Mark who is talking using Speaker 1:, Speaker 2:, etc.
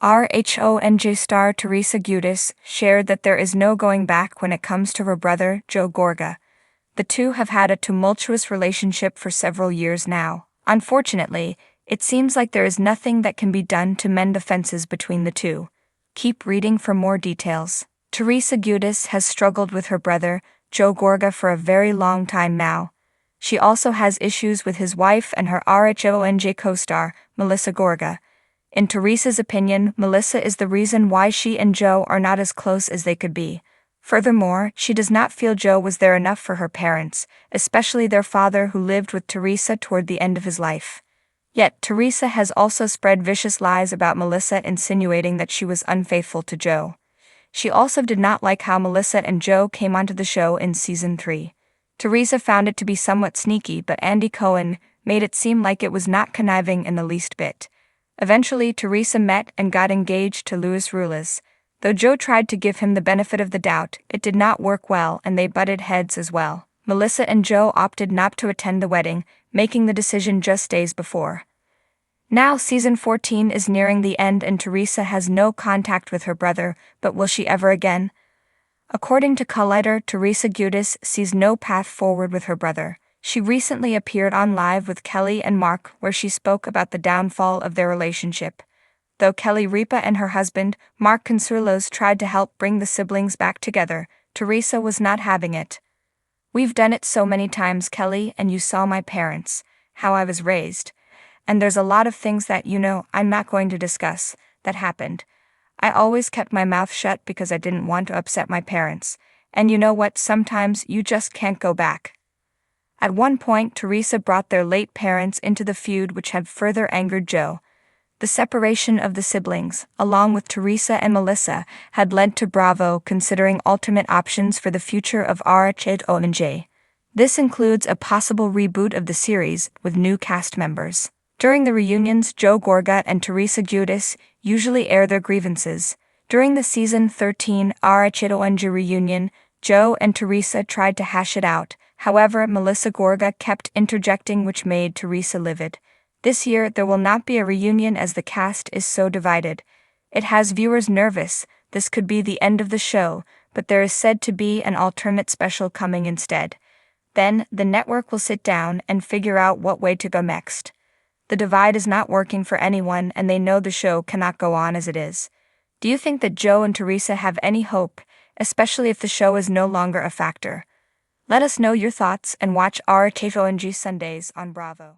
Speaker 1: RHONJ star Teresa Giudice shared that there is no going back when it comes to her brother, Joe Gorga. The two have had a tumultuous relationship for several years now. Unfortunately, it seems like there is nothing that can be done to mend the fences between the two. Keep reading for more details. Teresa Giudice has struggled with her brother, Joe Gorga, for a very long time now. She also has issues with his wife and her RHONJ co-star, Melissa Gorga. In Teresa's opinion, Melissa is the reason why she and Joe are not as close as they could be. Furthermore, she does not feel Joe was there enough for her parents, especially their father who lived with Teresa toward the end of his life. Yet, Teresa has also spread vicious lies about Melissa, insinuating that she was unfaithful to Joe. She also did not like how Melissa and Joe came onto the show in season 3. Teresa found it to be somewhat sneaky, but Andy Cohen made it seem like it was not conniving in the least bit. Eventually, Teresa met and got engaged to Luis Ruiz. Though Joe tried to give him the benefit of the doubt, it did not work well and they butted heads as well. Melissa and Joe opted not to attend the wedding, making the decision just days before. Now season 14 is nearing the end and Teresa has no contact with her brother, but will she ever again? According to Collider, Teresa Giudice sees no path forward with her brother. She recently appeared on Live with Kelly and Mark where she spoke about the downfall of their relationship. Though Kelly Ripa and her husband, Mark Consuelos, tried to help bring the siblings back together, Teresa was not having it. "We've done it so many times, Kelly, and you saw my parents, how I was raised. And there's a lot of things that, I'm not going to discuss, that happened. I always kept my mouth shut because I didn't want to upset my parents. And you know what, sometimes you just can't go back." At one point, Teresa brought their late parents into the feud, which had further angered Joe. The separation of the siblings, along with Teresa and Melissa, had led to Bravo considering alternate options for the future of RHONJ. This includes a possible reboot of the series with new cast members. During the reunions, Joe Gorga and Teresa Giudice usually air their grievances. During the season 13 RHONJ reunion, Joe and Teresa tried to hash it out. However, Melissa Gorga kept interjecting, which made Teresa livid. This year, there will not be a reunion as the cast is so divided. It has viewers nervous. This could be the end of the show, but there is said to be an alternate special coming instead. Then, the network will sit down and figure out what way to go next. The divide is not working for anyone and they know the show cannot go on as it is. Do you think that Joe and Teresa have any hope, especially if the show is no longer a factor? Let us know your thoughts and watch RHONJ Sundays on Bravo.